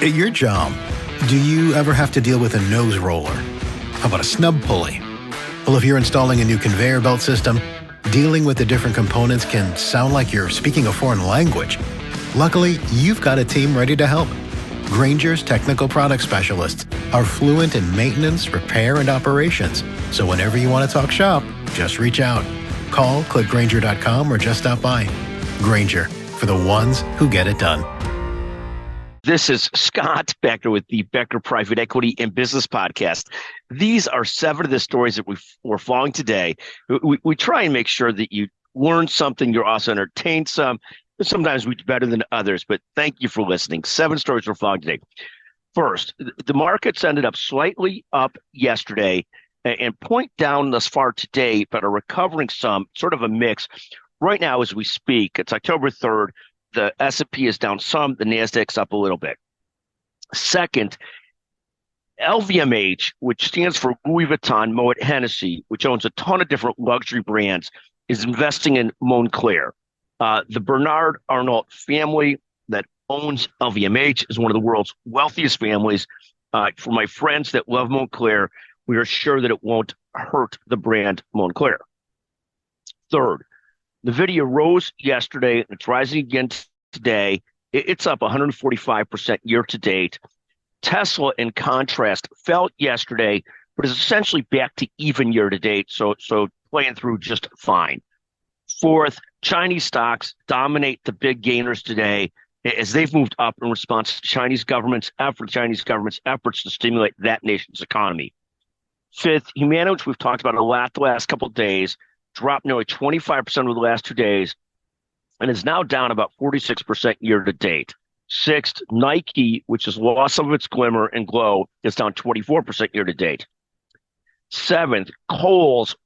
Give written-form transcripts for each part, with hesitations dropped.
At your job, do you ever have to deal with a nose roller? How about a snub pulley? Well, if you're installing a new conveyor belt system, dealing with the different components can sound like you're speaking a foreign language. Luckily, you've got a team ready to help. Grainger's technical product specialists are fluent in maintenance, repair, and operations. So whenever you want to talk shop, just reach out. Call, click Grainger.com, or just stop by. Grainger, for the ones who get it done. This is Scott Becker with the Becker Private Equity and Business Podcast. These are 7 of the stories that we're following today. We try and make sure that you learn something, you're also entertained some. Sometimes we do better than others, but thank you for listening. 7 stories we're following today. First, the markets ended up slightly up yesterday and point down thus far today, but are recovering some, sort of a mix. Right now, as we speak, it's October 3rd. The S&P is down some, the NASDAQ's up a little bit. Second, LVMH, which stands for Louis Vuitton Moet Hennessy, which owns a ton of different luxury brands, is investing in Moncler. The Bernard Arnault family that owns LVMH is one of the world's wealthiest families. For my friends that love Moncler, we are sure that it won't hurt the brand Moncler. Third, Nvidia rose yesterday. It's rising again today. It's up 145% year to date. Tesla, in contrast, fell yesterday, but is essentially back to even year to date. So playing through just fine. Fourth, Chinese stocks dominate the big gainers today as they've moved up in response to Chinese government's efforts to stimulate that nation's economy. Fifth, Humana, which we've talked about a lot the last couple of days, dropped nearly 25% over the last 2 days and is now down about 46% year to date. Sixth, Nike, which has lost some of its glimmer and glow, is down 24% year to date. Seventh, Kohl's,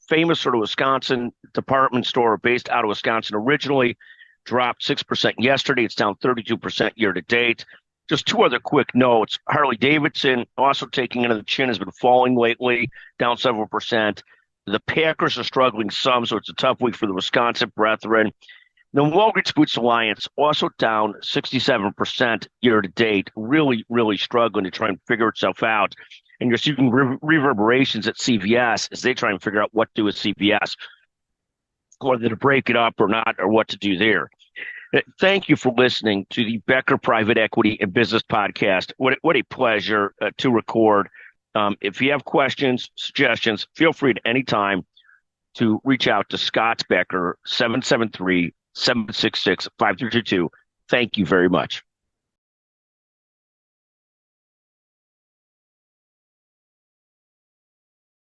famous sort of Wisconsin department store based out of Wisconsin originally, dropped 6% yesterday. It's down 32% year to date. Just 2 other quick notes. Harley Davidson, also taking it on the chin, has been falling lately, down several percent. The Packers are struggling some, so it's a tough week for the Wisconsin brethren. The Walgreens Boots Alliance also down 67% year to date, really, really struggling to try and figure itself out. And you're seeing reverberations at CVS as they try and figure out what to do with CVS, whether to break it up or not, or what to do there. Thank you for listening to the Becker Private Equity and Business Podcast. What a pleasure to record. If you have questions, suggestions, feel free at any time to reach out to Scott Becker, 773-766-5322. Thank you very much.